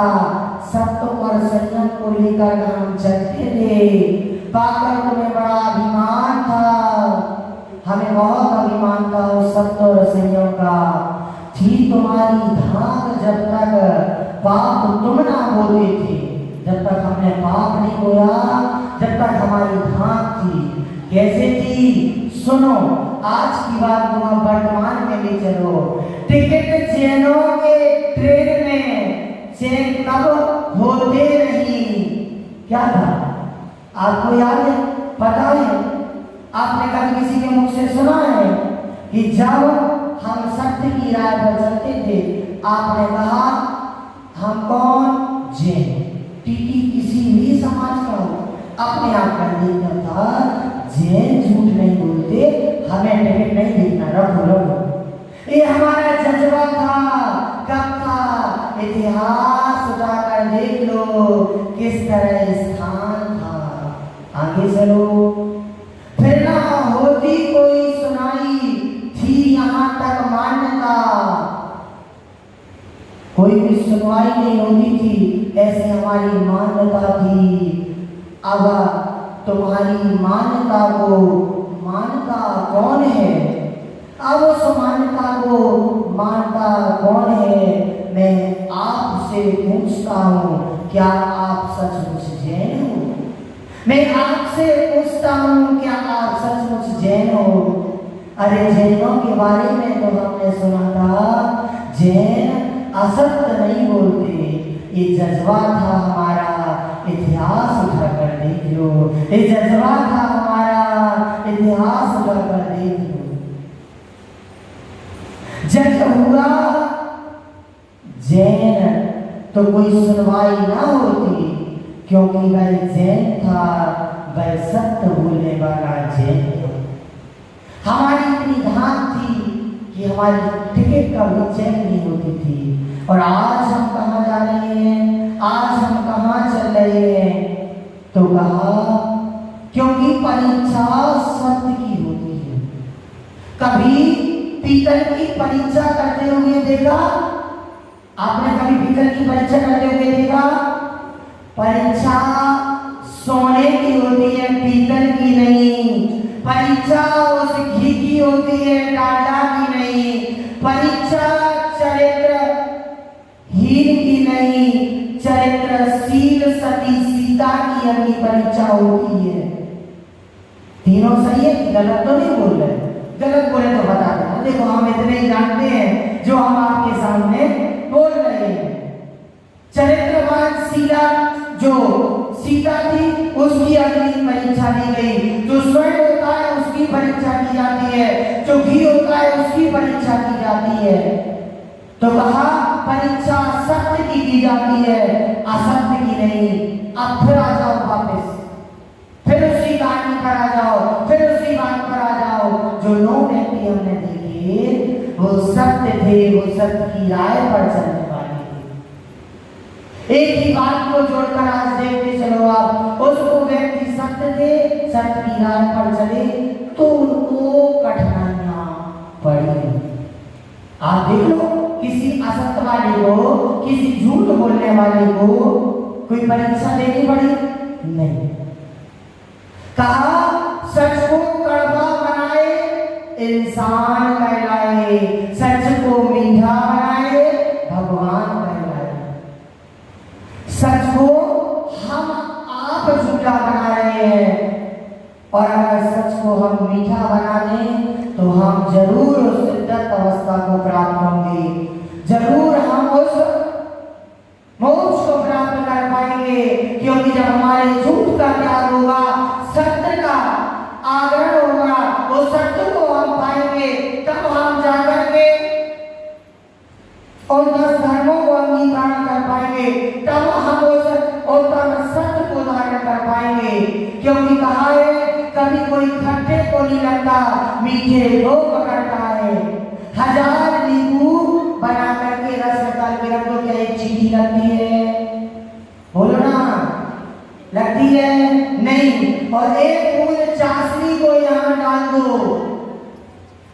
सत्य और संयम को लेकर हम चलते थे, पाकर तुम्हें बड़ा अभिमान था। हमें बहुत अभिमान था उस सत्य और संयम का। थी तुम्हारी धाक जब तक पाप तुम ना बोले थे, जब तक हमने पाप नहीं बोया, जब तक हमारी धाक थी। कैसे थी? सुनो, आज की बात को हम वर्तमान में ले चलो। टिकट चैनों के ट्रेन में चैन कब होते नहीं, क्या था? आपको याद है? पता है? आपने कभी किसी के मुख से सुना है कि जब हम सत्य की राह पर चलते थे, आपने कहा हम कौन? जैन। टीटी किसी भी समाज का हो, अपने आप का देखना था जैन झूठ नहीं बोलते, हमें टिकट नहीं देखना, रखो। ये हमारा जज्बा था। कब था? इतिहास उठाकर देख लो किस तरह स्थान था। आगे चलो, फिर ना होती कोई सुनाई, थी यहाँ तक मान्यता। कोई भी सुनवाई नहीं होती थी, ऐसे हमारी मान्यता थी। अब तुम्हारी मान्यता को मानता कौन है? अब उस मान्यता को मानता कौन है? मैं आपसे पूछता हूँ, क्या आप सचमुच जैन हो? मैं आपसे पूछता हूँ, क्या आप सचमुच जैन हो? अरे जैनों के बारे में तो हमने सुना था, जैन असत्य नहीं बोलते। ये जज्बा था हमारा, इतिहास उठाकर देख लो। ये जज्बा था हमारा, इतिहास उठाकर देख लो। जज हुआ जैन तो कोई सुनवाई ना होती, क्योंकि वह जैन था, वह सत्य बोलने वाला जैन था। हमारी इतनी धाक थी कि कि हमारी टिकट का भी चेक नहीं होती थी। और आज हम कहाँ जा रहे हैं, आज हम कहाँ चल रहे हैं, तो कहा क्योंकि परीक्षा सत्य की होती है। कभी पीतल की परीक्षा करते हुए देखा आपने? कभी पीतल की परीक्षा करते हुए देखा? परीक्षा सोने की होती है, पीतल की नहीं। परीक्षा उस घी की होती है, डालडा की नहीं। परीक्षा चरित्रहीन की नहीं, चरित्रशील सती सीता की अपनी परीक्षा होती है। तीनों सही है, गलत तो नहीं बोल रहे? गलत बोले तो बता देना। देखो हम इतने ही जानते हैं जो हम आपके सामने बोल रहे हैं। चरित्रवान शीला जो सीता थी उसकी अग्नि परीक्षा दी गई। जो स्वर्ण होता है उसकी परीक्षा की जाती है, जो घी होता है उसकी परीक्षा की जाती है। तो कहा परीक्षा सत्य की जाती है, असत्य की नहीं। अब फिर आ जाओ वापस, फिर उसी कहानी पर आ जाओ, फिर उसी बात पर आ जाओ। जो 9 व्यक्ति हमने देखे वो सत्य थे, वो सत्य की राय पर चलने वाले थे। एक ही बात को जोड़कर आज देखते चलो आप, उसको व्यक्ति सत्य थे, सत्य की राय पर चले तो उनको कठिनाइयां पड़ी। आप देख लो किसी असत्य वाले को, किसी झूठ बोलने वाले को कोई परीक्षा देनी पड़ी? नहीं। कहा सच को कड़वा बनाए इंसान कहलाए, सच को मीठा बनाए भगवान कहलाए। सच को हम आप झूठा बना रहे हैं, और अगर सच को हम मीठा बना दें तो हम जरूर उस सिद्धत अवस्था को प्राप्त होंगे, जरूर हम उस मोक्ष को प्राप्त कर पाएंगे। क्योंकि जब हमारे झूठ का त्याग होगा, सत्य का आग्रह होगा, उस सत्य को हम पाएंगे, तब हम जाकर के और 10 धर्मों को अंगीकार कर पाएंगे, तब हम उस उत्तम सत्य को धारण कर पाएंगे। क्योंकि कहा है कभी कोई खट्टे को नहीं लगता, मीठे को पकड़ता है। 1000 नींबू बना करके रस निकाल के रख दो, क्या एक चीनी लगती है? बोलो ना, लगती है? नहीं। और एक बूंद चाशनी को यहाँ डाल दो,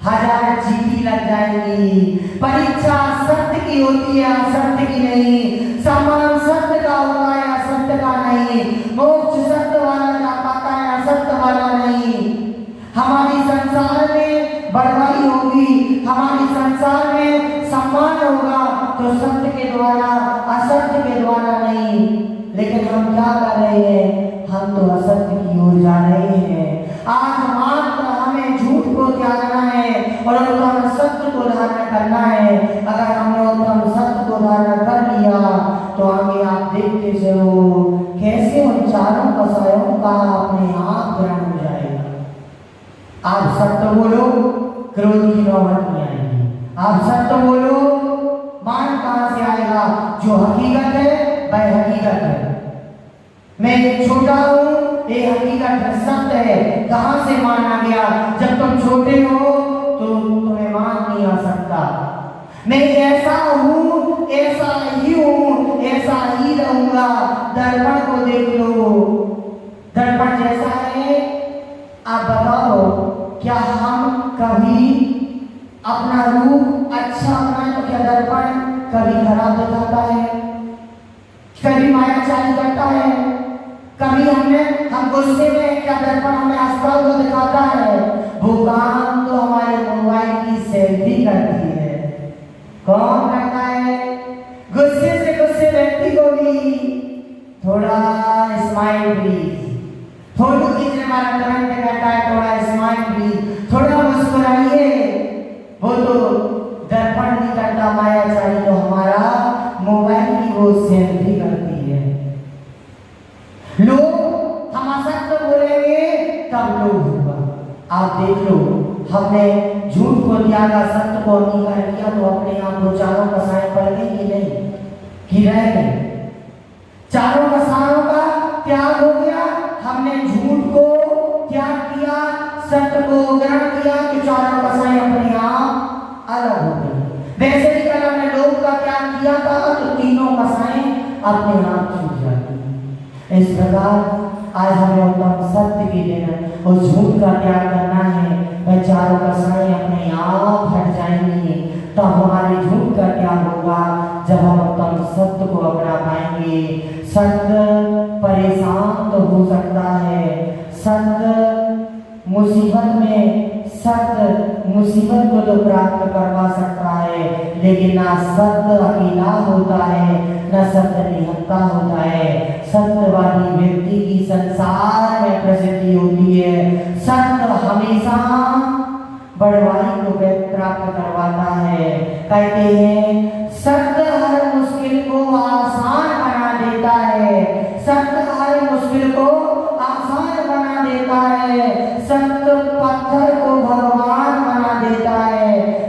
1000 चीनी लग जाएंगी। परीक्षा सत्य की होती है, असत्य की नहीं। सम्मान सत्य का होता है, असत्य का नहीं। मोक्ष सत्य वाला जा पाता है, असत्य वाला नहीं। हमारी संसार में बढ़ाई होगी, हमारी संसार में सम्मान होगा तो सत्य के द्वारा, असत्य के द्वारा नहीं। लेकिन हम क्या कर रहे हैं? हम तो असत्य की ओर जा रहे हैं। आज मात्र हमें झूठ को त्यागना है और उत्तम सत्य को धारण करना है। अगर हमने उत्तम सत्य को धारण कर लिया तो आगे आप देखते चलो कैसे उन चारों कसायों का अपने आप ग्रहण हो जाएगा। आप सत्य बोलो, क्रोध की नौबत नहीं आएगी। आप सत्य बोलो, मान कहां से आएगा? जो हकीकत है वह हकीकत है। मैं छोटा हूँ, ये हकीकत है, सत्य है। कहां से माना गया? जब तुम छोटे हो तो तुम्हें मान नहीं आ सकता। मैं ऐसा हूँ, ऐसा ही हूँ, ऐसा ही रहूंगा। दर्पण को देख लो, दर्पण जैसा है। आप बताओ क्या हम कभी अपना रूप अच्छा बनाए तो क्या दर्पण कभी खराब दिखाता है? कभी मायाचारी करता है? कभी हम गुस्से में क्या दर्पण हमें हंसता हुआ दिखाता है? वो काम तो हमारे मोबाइल की सेल्फी करती है। कौन करता है? गुस्से से गुस्से व्यक्ति को भी थोड़ा स्माइल प्लीज, फोटो खींचने वाला तुरंत कहता है थोड़ा स्माइल प्लीज, थोड़ा मुस्कुराइए। वो तो दर्पण नहीं करता, मायाचारी तो हमारा मोबाइल की वो सेल्फी करती है। लोग हम असत्य बोलेंगे तब लोग होगा। आप देख लो, हमने झूठ को त्यागा, सत्य को अंगीकार किया तो अपने आप दो चारों कसाय पड़ गए कि नहीं? कि रह गए? चारों कसायों का त्याग हो गया। हमने झूठ को त्याग किया, सत्य को ग्रहण किया तो चारों कसाय अपने आप अलग सरकार आज हमें उत्तम सत्य के दिन और झूठ का त्याग करना है। वह चारों कसाई अपने आप हट जाएंगी, तब हमारे झूठ का त्याग होगा जब हम उत्तम सत्य को अपना पाएंगे। सत्य परेशान तो हो सकता है, सत्य मुसीबत में सत्य मुसीबत को तो प्राप्त करवा सकता है, लेकिन ना सत्य अकेला होता है, न सत्य निहत्ता होता है। सत्यवादी व्यक्ति की संसार में प्रसिद्धि होती है। सत्य हमेशा बड़वाई को प्राप्त करवाता है। कहते हैं सत्य हर मुश्किल को आसान बना देता है, सत्य हर मुश्किल को आसान बना देता है, सत्य पत्थर को भगवान बना देता है।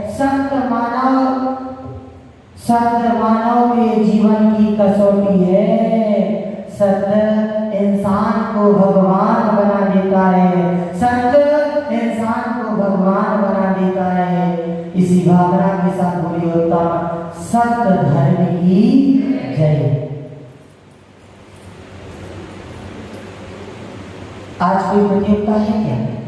सत्य मानव के जीवन की कसौटी है। सत्य इंसान को भगवान बना देता है, सत्य इंसान को भगवान बना देता है। इसी भावना के साथ बोलिए उत्तम सत्य धर्म की जय। आज कोई प्रतियोगिता है क्या?